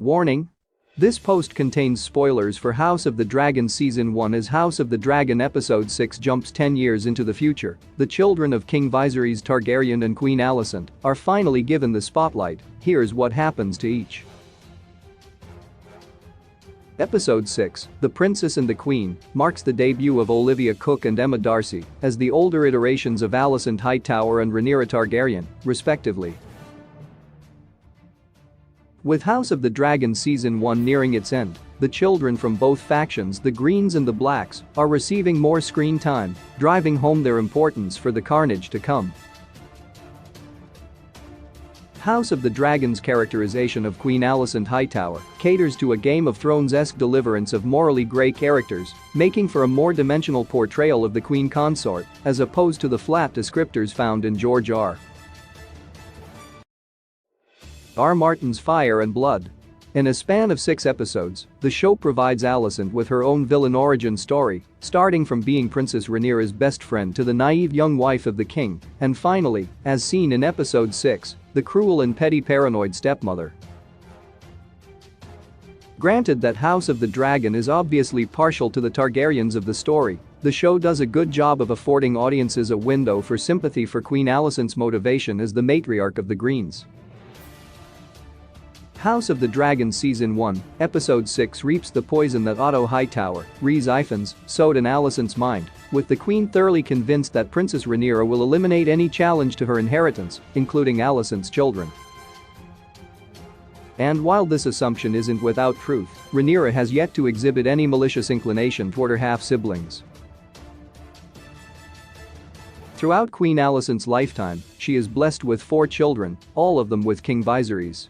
Warning: this post contains spoilers for House of the Dragon Season 1 as House of the Dragon Episode 6 jumps 10 years into the future. The children of King Viserys Targaryen and Queen Alicent are finally given the spotlight. Here's what happens to each. Episode 6, The Princess and the Queen, marks the debut of Olivia Cooke and Emma Darcy as the older iterations of Alicent Hightower and Rhaenyra Targaryen, respectively. With House of the Dragon Season 1 nearing its end, the children from both factions, the Greens and the Blacks, are receiving more screen time, driving home their importance for the carnage to come. House of the Dragon's characterization of Queen Alicent Hightower caters to a Game of Thrones-esque deliverance of morally grey characters, making for a more dimensional portrayal of the Queen Consort as opposed to the flat descriptors found in George R. Martin's Fire and Blood. In a span of 6 episodes, the show provides Alicent with her own villain origin story, starting from being Princess Rhaenyra's best friend to the naive young wife of the king, and finally, as seen in Episode 6, the cruel and petty paranoid stepmother. Granted that House of the Dragon is obviously partial to the Targaryens of the story, the show does a good job of affording audiences a window for sympathy for Queen Alicent's motivation as the matriarch of the Greens. House of the Dragon Season 1, Episode 6 reaps the poison that Otto Hightower, Rhys Ifans, sowed in Alicent's mind, with the Queen thoroughly convinced that Princess Rhaenyra will eliminate any challenge to her inheritance, including Alicent's children. And while this assumption isn't without truth, Rhaenyra has yet to exhibit any malicious inclination toward her half-siblings. Throughout Queen Alicent's lifetime, she is blessed with 4 children, all of them with King Viserys.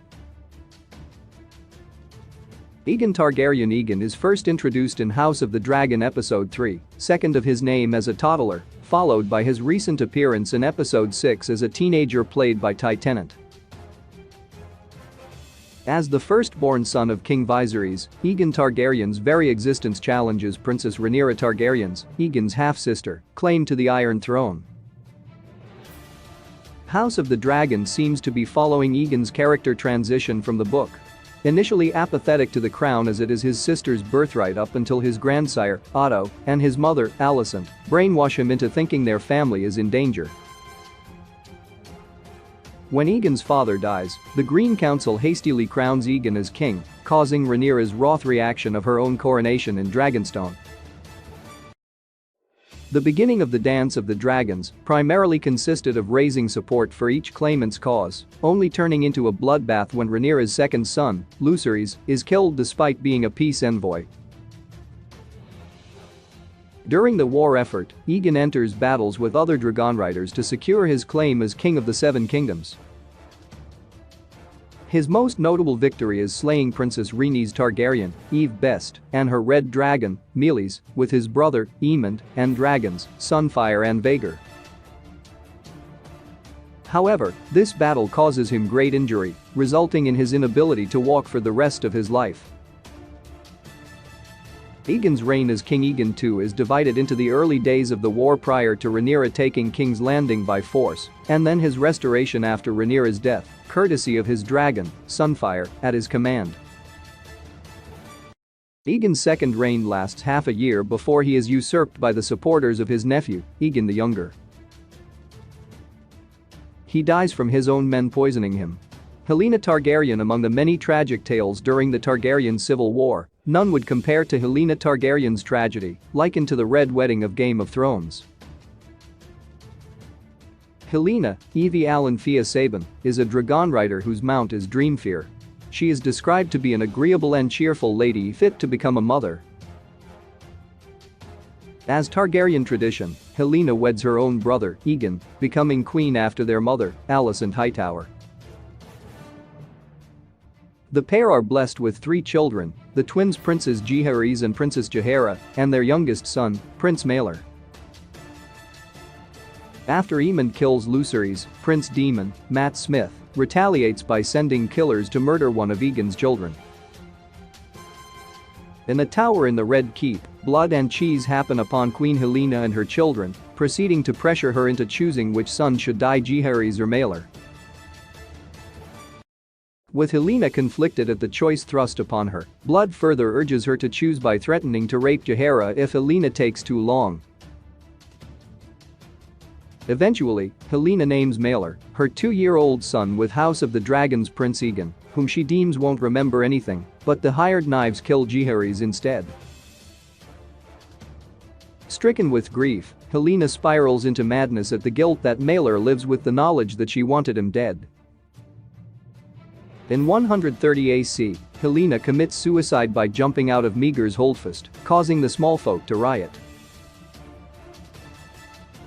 Aegon Targaryen. Aegon is first introduced in House of the Dragon Episode 3, second of his name as a toddler, followed by his recent appearance in Episode 6 as a teenager played by Ty Tennant. As the firstborn son of King Viserys, Aegon Targaryen's very existence challenges Princess Rhaenyra Targaryen's, Aegon's half-sister, claim to the Iron Throne. House of the Dragon seems to be following Aegon's character transition from the book. Initially apathetic to the crown as it is his sister's birthright up until his grandsire, Otto, and his mother, Alicent, brainwash him into thinking their family is in danger. When Aegon's father dies, the Green Council hastily crowns Aegon as king, causing Rhaenyra's wrath reaction of her own coronation in Dragonstone. The beginning of the Dance of the Dragons primarily consisted of raising support for each claimant's cause, only turning into a bloodbath when Rhaenyra's second son, Lucerys, is killed despite being a peace envoy. During the war effort, Aegon enters battles with other Dragonriders to secure his claim as King of the Seven Kingdoms. His most notable victory is slaying Princess Rhaenys Targaryen, Eve Best, and her red dragon, Meleys, with his brother, Aemond, and dragons, Sunfire and Vhagar. However, this battle causes him great injury, resulting in his inability to walk for the rest of his life. Aegon's reign as King Aegon II is divided into the early days of the war prior to Rhaenyra taking King's Landing by force, and then his restoration after Rhaenyra's death, courtesy of his dragon, Sunfire, at his command. Aegon's second reign lasts half a year before he is usurped by the supporters of his nephew, Aegon the Younger. He dies from his own men poisoning him. Helaena Targaryen. Among the many tragic tales during the Targaryen Civil War, none would compare to Helaena Targaryen's tragedy, likened to the Red Wedding of Game of Thrones. Helaena, Evie Allen Fia Sabin, is a Dragonrider whose mount is Dreamfear. She is described to be an agreeable and cheerful lady fit to become a mother. As Targaryen tradition, Helaena weds her own brother, Aegon, becoming queen after their mother, Alicent Hightower. The pair are blessed with 3 children, the twins Princess Jaehaerys and Princess Jaehaera, and their youngest son, Prince Maelor. After Aemond kills Lucerys, Prince Daemon, Matt Smith, retaliates by sending killers to murder one of Aegon's children. In a tower in the Red Keep, blood and cheese happen upon Queen Helaena and her children, proceeding to pressure her into choosing which son should die, Jaehaerys or Maelor. With Helena conflicted at the choice thrust upon her, Blood further urges her to choose by threatening to rape Jaehaera if Helena takes too long. Eventually, Helena names Maelor, her 2-year-old son, with House of the Dragons Prince Egan, whom she deems won't remember anything, but the hired knives kill Jaehaera instead. Stricken with grief, Helena spirals into madness at the guilt that Maelor lives with the knowledge that she wanted him dead. In 130 AC, Helena commits suicide by jumping out of Meager's holdfast, causing the small folk to riot.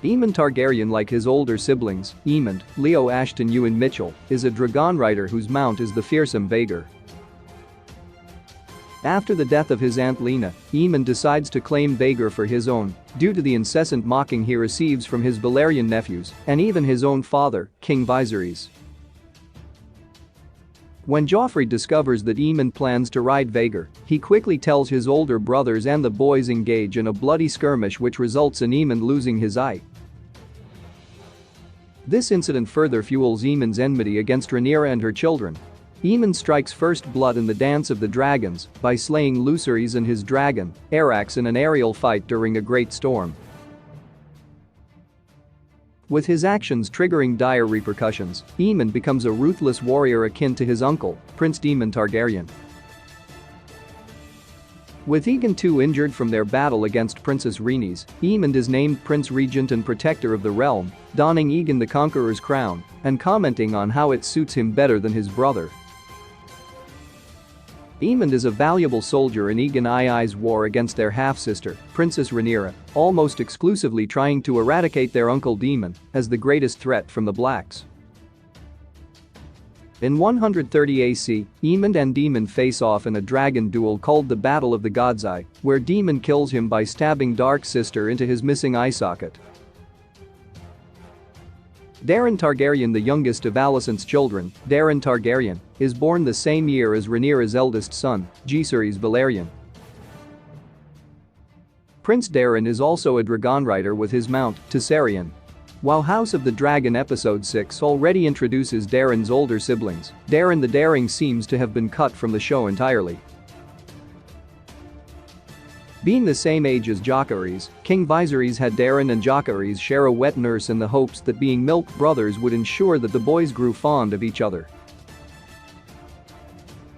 Aemon Targaryen, like his older siblings, Aemond, Leo Ashton Ewan Mitchell, is a dragon rider whose mount is the fearsome Vhagar. After the death of his aunt Lena, Aemon decides to claim Vhagar for his own, due to the incessant mocking he receives from his Valyrian nephews and even his own father, King Viserys. When Joffrey discovers that Aemon plans to ride Vhagar, he quickly tells his older brothers, and the boys engage in a bloody skirmish which results in Aemon losing his eye. This incident further fuels Aemon's enmity against Rhaenyra and her children. Aemon strikes first blood in the Dance of the Dragons by slaying Lucerys and his dragon, Arax, in an aerial fight during a great storm. With his actions triggering dire repercussions, Aemon becomes a ruthless warrior akin to his uncle, Prince Daemon Targaryen. With Aegon II injured from their battle against Princess Rhaenys, Aemon is named Prince Regent and Protector of the Realm, donning Aegon the Conqueror's crown and commenting on how it suits him better than his brother. Aemon is a valuable soldier in Aegon II's war against their half-sister, Princess Rhaenyra, almost exclusively trying to eradicate their uncle Daemon as the greatest threat from the Blacks. In 130 AC, Aemon and Daemon face off in a dragon duel called the Battle of the God's Eye, where Daemon kills him by stabbing Dark Sister into his missing eye socket. Daeron Targaryen, the youngest of Alicent's children, Daeron Targaryen, is born the same year as Rhaenyra's eldest son, Jaehaerys Valyrian. Prince Daeron is also a dragon rider with his mount, Tessarion. While House of the Dragon Episode 6 already introduces Daeron's older siblings, Daeron the Daring seems to have been cut from the show entirely. Being the same age as Jaehaerys, King Viserys had Daeron and Jaehaerys share a wet nurse in the hopes that being milk brothers would ensure that the boys grew fond of each other.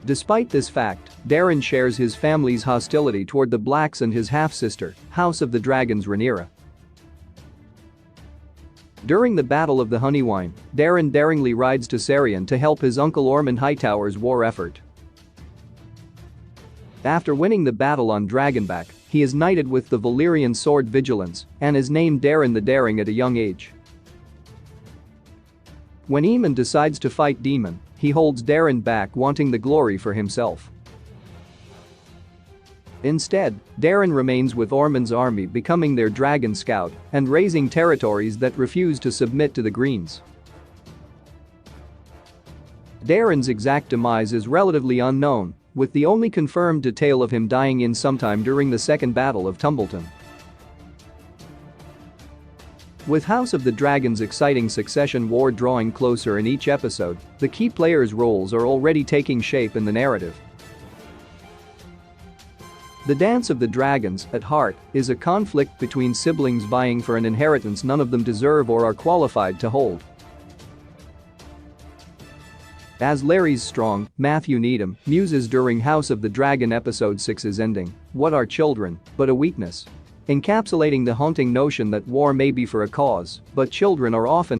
Despite this fact, Daeron shares his family's hostility toward the Blacks and his half-sister, House of the Dragons Rhaenyra. During the Battle of the Honeywine, Daeron daringly rides Tessarion to help his uncle Ormond Hightower's war effort. After winning the battle on Dragonback, he is knighted with the Valyrian sword Vigilance and is named Daeron the Daring at a young age. When Aemon decides to fight Daemon, he holds Daeron back, wanting the glory for himself. Instead, Daeron remains with Ormond's army, becoming their dragon scout and raising territories that refuse to submit to the Greens. Daeron's exact demise is relatively unknown, with the only confirmed detail of him dying in sometime during the Second Battle of Tumbleton. With House of the Dragon's exciting succession war drawing closer in each episode, the key players' roles are already taking shape in the narrative. The Dance of the Dragons, at heart, is a conflict between siblings vying for an inheritance none of them deserve or are qualified to hold. As Larry's strong, Matthew Needham, muses during House of the Dragon Episode 6's ending, "What are children but a weakness?" encapsulating the haunting notion that war may be for a cause, but children are often